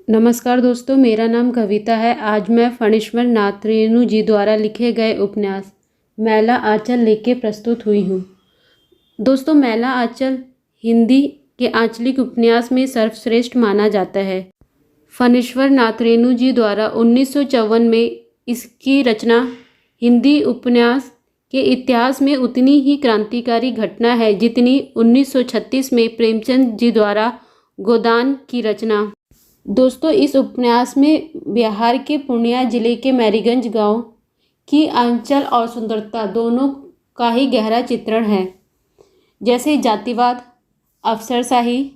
नमस्कार दोस्तों, मेरा नाम कविता है। आज मैं फणीश्वर नाथ रेणु जी द्वारा लिखे गए उपन्यास मैला आंचल लेके प्रस्तुत हुई हूँ। दोस्तों, मैला आंचल हिंदी के आंचलिक उपन्यास में सर्वश्रेष्ठ माना जाता है। फणीश्वर नाथ रेणु जी द्वारा 1954 में इसकी रचना हिंदी उपन्यास के इतिहास में उतनी ही क्रांतिकारी घटना है जितनी 1936 में प्रेमचंद जी द्वारा गोदान की रचना। दोस्तों, इस उपन्यास में बिहार के पूर्णिया जिले के मैरीगंज गांव की आंचल और सुंदरता दोनों का ही गहरा चित्रण है। जैसे जातिवाद, अफसरशाही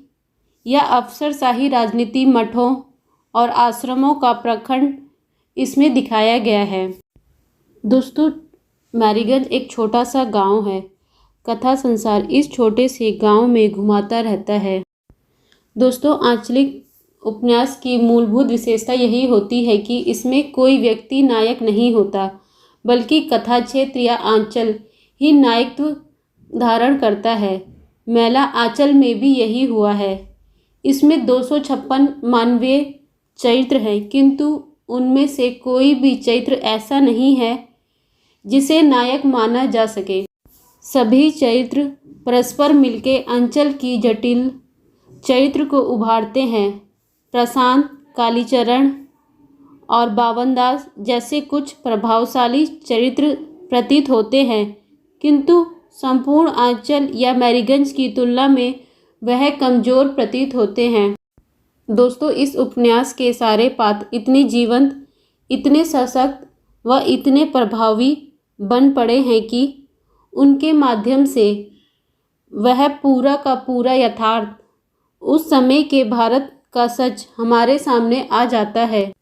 राजनीति, मठों और आश्रमों का प्रखंड इसमें दिखाया गया है। दोस्तों, मैरीगंज एक छोटा सा गांव है। कथा संसार इस छोटे से गांव में घुमाता रहता है। दोस्तों, आंचलिक उपन्यास की मूलभूत विशेषता यही होती है कि इसमें कोई व्यक्ति नायक नहीं होता, बल्कि कथा क्षेत्र या आंचल ही नायकत्व धारण करता है। मैला आंचल में भी यही हुआ है। इसमें 256 मानवीय चरित्र हैं, किंतु उनमें से कोई भी चरित्र ऐसा नहीं है जिसे नायक माना जा सके। सभी चरित्र परस्पर मिलके अंचल की जटिल चरित्र को उभारते हैं। प्रशांत, कालीचरण और बावनदास जैसे कुछ प्रभावशाली चरित्र प्रतीत होते हैं, किंतु संपूर्ण आंचल या मैरीगंज की तुलना में वह कमजोर प्रतीत होते हैं। दोस्तों, इस उपन्यास के सारे पात्र इतने जीवंत, इतने सशक्त व इतने प्रभावी बन पड़े हैं कि उनके माध्यम से वह पूरा का पूरा यथार्थ, उस समय के भारत का सच हमारे सामने आ जाता है।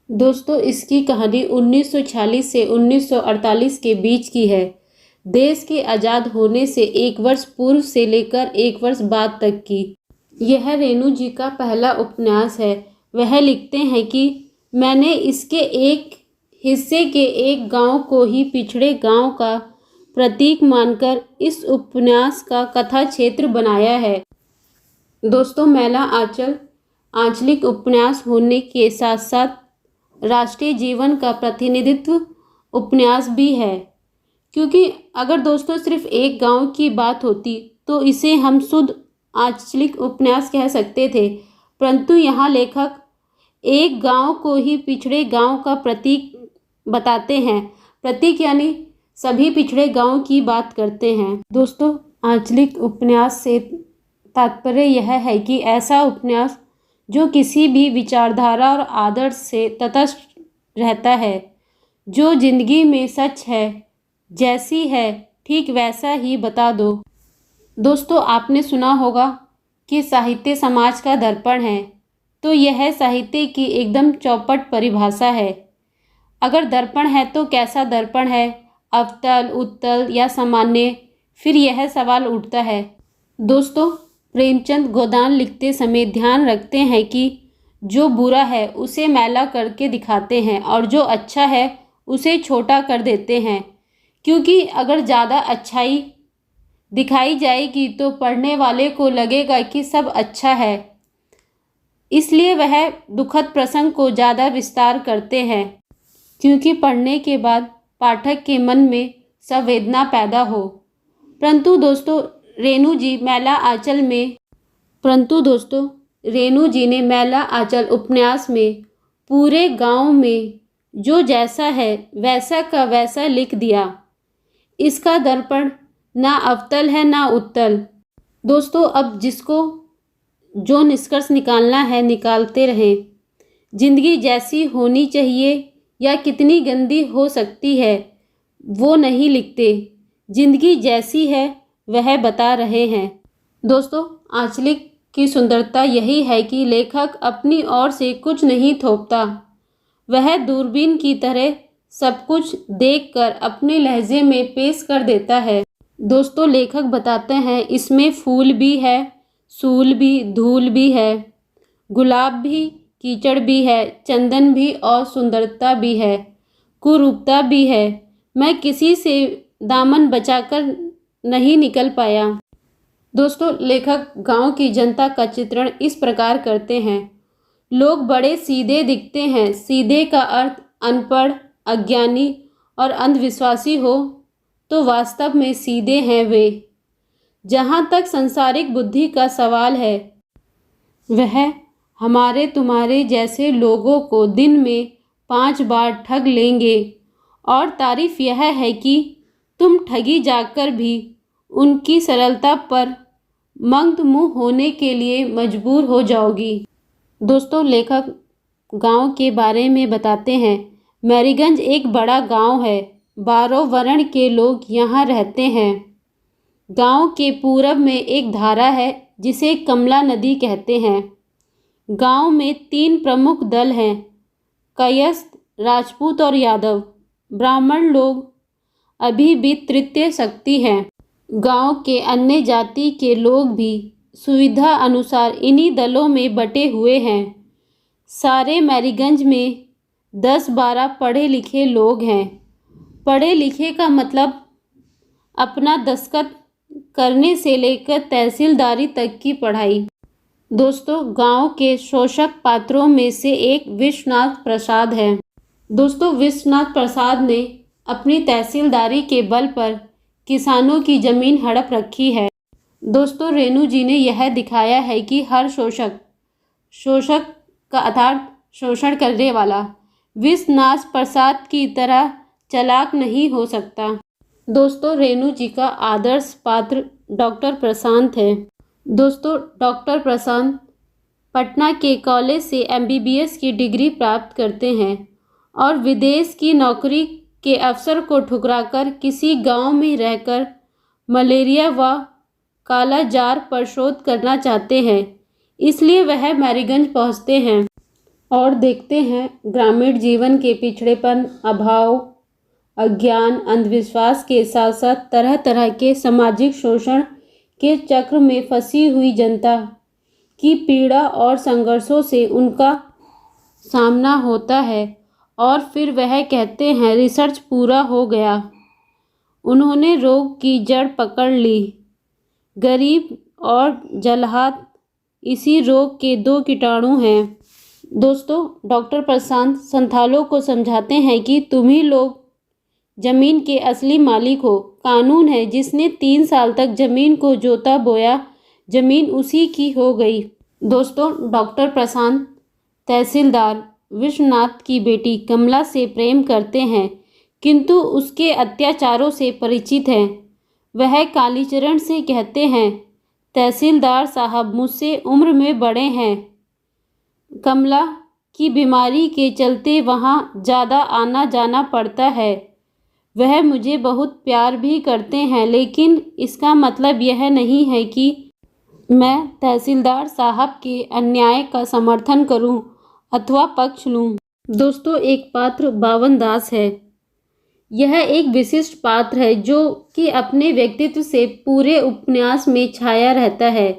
दोस्तों, इसकी कहानी 1946 से 1948 के बीच की है। देश के आज़ाद होने से 1 वर्ष पूर्व से लेकर 1 वर्ष बाद तक की। यह रेणु जी का पहला उपन्यास है। वह लिखते हैं कि मैंने इसके एक हिस्से के एक गांव को ही पिछड़े गांव का प्रतीक मानकर इस उपन्यास का कथा क्षेत्र बनाया है। दोस्तों, मैला आंचल आंचलिक उपन्यास होने के साथ साथ राष्ट्रीय जीवन का प्रतिनिधित्व उपन्यास भी है, क्योंकि अगर दोस्तों सिर्फ एक गांव की बात होती तो इसे हम शुद्ध आंचलिक उपन्यास कह सकते थे, परंतु यहाँ लेखक एक गांव को ही पिछड़े गांव का प्रतीक बताते हैं। प्रतीक यानी सभी पिछड़े गांव की बात करते हैं। दोस्तों, आंचलिक उपन्यास से तात्पर्य यह है कि ऐसा उपन्यास जो किसी भी विचारधारा और आदर्श से तटस्थ रहता है, जो जिंदगी में सच है, जैसी है ठीक वैसा ही बता दो। दोस्तों, आपने सुना होगा कि साहित्य समाज का दर्पण है, तो यह साहित्य की एकदम चौपट परिभाषा है। अगर दर्पण है तो कैसा दर्पण है, अवतल, उत्तल या सामान्य? फिर यह सवाल उठता है। दोस्तों, प्रेमचंद गोदान लिखते समय ध्यान रखते हैं कि जो बुरा है उसे मैला करके दिखाते हैं और जो अच्छा है उसे छोटा कर देते हैं, क्योंकि अगर ज़्यादा अच्छाई दिखाई जाएगी तो पढ़ने वाले को लगेगा कि सब अच्छा है। इसलिए वह दुखद प्रसंग को ज़्यादा विस्तार करते हैं, क्योंकि पढ़ने के बाद पाठक के मन में संवेदना पैदा हो। परंतु दोस्तों, रेणु जी ने मैला आंचल उपन्यास में पूरे गांव में जो जैसा है वैसा का वैसा लिख दिया। इसका दर्पण ना अवतल है ना उत्तल। दोस्तों, अब जिसको जो निष्कर्ष निकालना है निकालते रहें। जिंदगी जैसी होनी चाहिए या कितनी गंदी हो सकती है वो नहीं लिखते, जिंदगी जैसी है वह बता रहे हैं। दोस्तों, आंचलिक की सुंदरता यही है कि लेखक अपनी ओर से कुछ नहीं थोपता। वह दूरबीन की तरह सब कुछ देखकर अपने लहजे में पेश कर देता है। दोस्तों, लेखक बताते हैं इसमें फूल भी है, सूल भी, धूल भी है, गुलाब भी, कीचड़ भी है, चंदन भी और सुंदरता भी है, कुरूपता भी है। मैं किसी से दामन बचाकर नहीं निकल पाया। दोस्तों, लेखक गांव की जनता का चित्रण इस प्रकार करते हैं। लोग बड़े सीधे दिखते हैं। सीधे का अर्थ अनपढ़, अज्ञानी और अंधविश्वासी हो, तो वास्तव में सीधे हैं वे। जहाँ तक सांसारिक बुद्धि का सवाल है, वह हमारे तुम्हारे जैसे लोगों को दिन में 5 बार ठग लेंगे, और तारीफ यह है कि तुम ठगी जाकर भी उनकी सरलता पर मंदमुह होने के लिए मजबूर हो जाओगी। दोस्तों, लेखक गांव के बारे में बताते हैं। मैरीगंज एक बड़ा गांव है। 12 वर्ण के लोग यहाँ रहते हैं। गांव के पूरब में एक धारा है जिसे कमला नदी कहते हैं। गांव में 3 प्रमुख दल हैं, कायस्थ, राजपूत और यादव। ब्राह्मण लोग अभी भी तृतीय शक्ति हैं। गांव के अन्य जाति के लोग भी सुविधा अनुसार इन्हीं दलों में बटे हुए हैं। सारे मैरीगंज में 10-12 पढ़े लिखे लोग हैं। पढ़े लिखे का मतलब अपना दस्तखत करने से लेकर तहसीलदारी तक की पढ़ाई। दोस्तों, गांव के शोषक पात्रों में से एक विश्वनाथ प्रसाद है। दोस्तों, विश्वनाथ प्रसाद ने अपनी तहसीलदारी के बल पर किसानों की जमीन हड़प रखी है। दोस्तों, रेणु जी ने यह दिखाया है कि हर शोषक का अर्थात शोषण करने वाला विश्वनाथ प्रसाद की तरह चालाक नहीं हो सकता। दोस्तों, रेणु जी का आदर्श पात्र डॉक्टर प्रशांत है। दोस्तों, डॉक्टर प्रशांत पटना के कॉलेज से MBBS की डिग्री प्राप्त करते हैं और विदेश की नौकरी के अवसर को ठुकराकर किसी गांव में रहकर मलेरिया व कालाजार पर शोध करना चाहते हैं। इसलिए वह मैरीगंज पहुंचते हैं और देखते हैं ग्रामीण जीवन के पिछड़ेपन, अभाव, अज्ञान, अंधविश्वास के साथ साथ तरह तरह के सामाजिक शोषण के चक्र में फंसी हुई जनता की पीड़ा और संघर्षों से उनका सामना होता है। और फिर वह कहते हैं, रिसर्च पूरा हो गया। उन्होंने रोग की जड़ पकड़ ली। गरीब और जलहात इसी रोग के 2 कीटाणु हैं। दोस्तों, डॉक्टर प्रशांत संथालों को समझाते हैं कि तुम ही लोग जमीन के असली मालिक हो। कानून है, जिसने 3 साल तक जमीन को जोता बोया, जमीन उसी की हो गई। दोस्तों, डॉक्टर प्रशांत तहसीलदार विश्वनाथ की बेटी कमला से प्रेम करते हैं, किंतु उसके अत्याचारों से परिचित हैं। वह कालीचरण से कहते हैं, तहसीलदार साहब मुझसे उम्र में बड़े हैं। कमला की बीमारी के चलते वहाँ ज़्यादा आना जाना पड़ता है। वह मुझे बहुत प्यार भी करते हैं, लेकिन इसका मतलब यह नहीं है कि मैं तहसीलदार साहब के अन्याय का समर्थन करूं अथवा पक्ष लूं। दोस्तों, एक पात्र बावन दास है। यह एक विशिष्ट पात्र है जो कि अपने व्यक्तित्व से पूरे उपन्यास में छाया रहता है।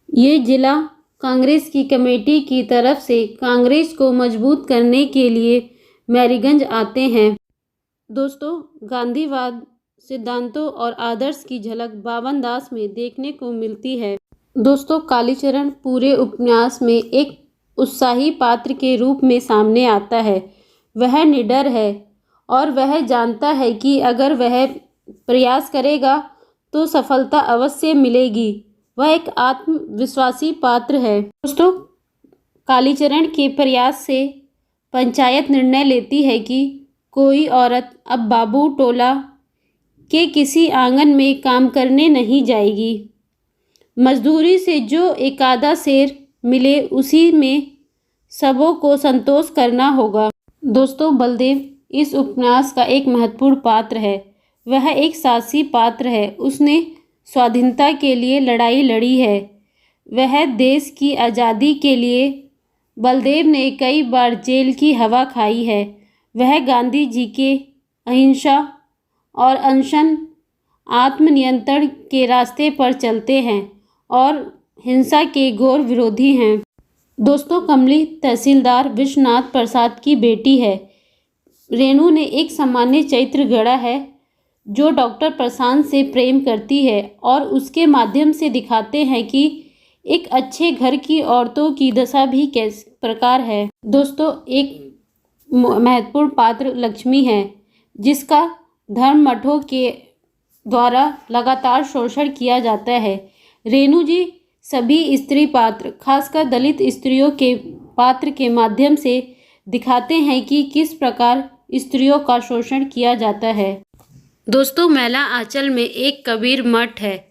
ये जिला कांग्रेस की कमेटी की तरफ से कांग्रेस को मजबूत करने के लिए मैरीगंज आते हैं। दोस्तों, गांधीवाद सिद्धांतों और आदर्श की झलक बावन दास में देखने को मिलती है। दोस्तों, कालीचरण पूरे उपन्यास में एक उत्साही पात्र के रूप में सामने आता है। वह निडर है और वह जानता है कि अगर वह प्रयास करेगा तो सफलता अवश्य मिलेगी। वह एक आत्मविश्वासी पात्र है। दोस्तों, कालीचरण के प्रयास से पंचायत निर्णय लेती है कि कोई औरत अब बाबू टोला के किसी आंगन में काम करने नहीं जाएगी। मजदूरी से जो एक आधा सेर मिले उसी में सबों को संतोष करना होगा। दोस्तों, बलदेव इस उपन्यास का एक महत्वपूर्ण पात्र है। वह एक साहसी पात्र है। उसने स्वाधीनता के लिए लड़ाई लड़ी है। वह देश की आज़ादी के लिए बलदेव ने कई बार जेल की हवा खाई है। वह गांधी जी के अहिंसा और अनशन आत्मनियंत्रण के रास्ते पर चलते हैं और हिंसा के घोर विरोधी हैं। दोस्तों, कमली तहसीलदार विश्वनाथ प्रसाद की बेटी है। रेणु ने एक सामान्य चरित्र गढ़ा है जो डॉक्टर प्रशांत से प्रेम करती है और उसके माध्यम से दिखाते हैं कि एक अच्छे घर की औरतों की दशा भी किस प्रकार है। दोस्तों, एक महत्वपूर्ण पात्र लक्ष्मी है, जिसका धर्म मठों के द्वारा लगातार शोषण किया जाता है। रेणु जी सभी स्त्री पात्र, खासकर दलित स्त्रियों के पात्र के माध्यम से दिखाते हैं कि किस प्रकार स्त्रियों का शोषण किया जाता है। दोस्तों, मैला आंचल में एक कबीर मठ है,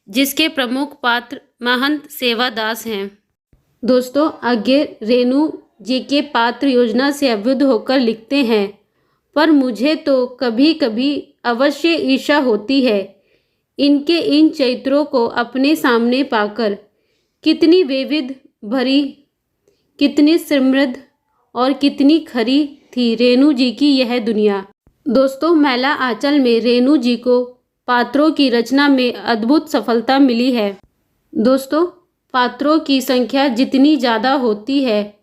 जिसके प्रमुख पात्र महंत सेवादास हैं। दोस्तों, आगे रेणु जी के पात्र योजना से अवरुद्ध होकर लिखते हैं, पर मुझे तो कभी कभी अवश्य ईर्ष्या होती है इनके इन चरित्रों को अपने सामने पाकर। कितनी विविध भरी, कितनी समृद्ध और कितनी खरी थी रेणु जी की यह दुनिया। दोस्तों, मैला आंचल में रेणु जी को पात्रों की रचना में अद्भुत सफलता मिली है। दोस्तों, पात्रों की संख्या जितनी ज़्यादा होती है,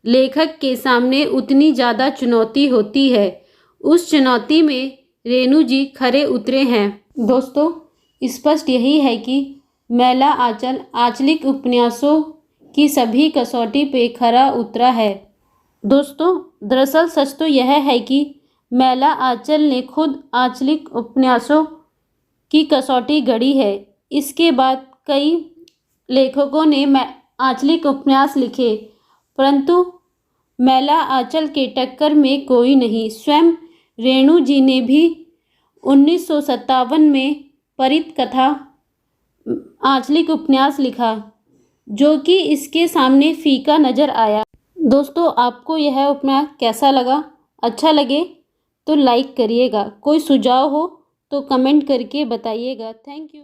लेखक के सामने उतनी ज़्यादा चुनौती होती है। उस चुनौती में रेणु जी खरे उतरे हैं। दोस्तों, स्पष्ट यही है कि मैला आंचल आंचलिक उपन्यासों की सभी कसौटी पे खरा उतरा है। दोस्तों, दरअसल सच तो यह है कि मैला आंचल ने खुद आंचलिक उपन्यासों की कसौटी गढ़ी है। इसके बाद कई लेखकों ने आंचलिक उपन्यास लिखे, परंतु मैला आंचल के टक्कर में कोई नहीं। स्वयं रेणु जी ने भी 1957 में परित कथा आंचलिक उपन्यास लिखा, जो कि इसके सामने फीका नजर आया। दोस्तों, आपको यह उपन्यास कैसा लगा? अच्छा लगे तो लाइक करिएगा। कोई सुझाव हो तो कमेंट करके बताइएगा। Thank you.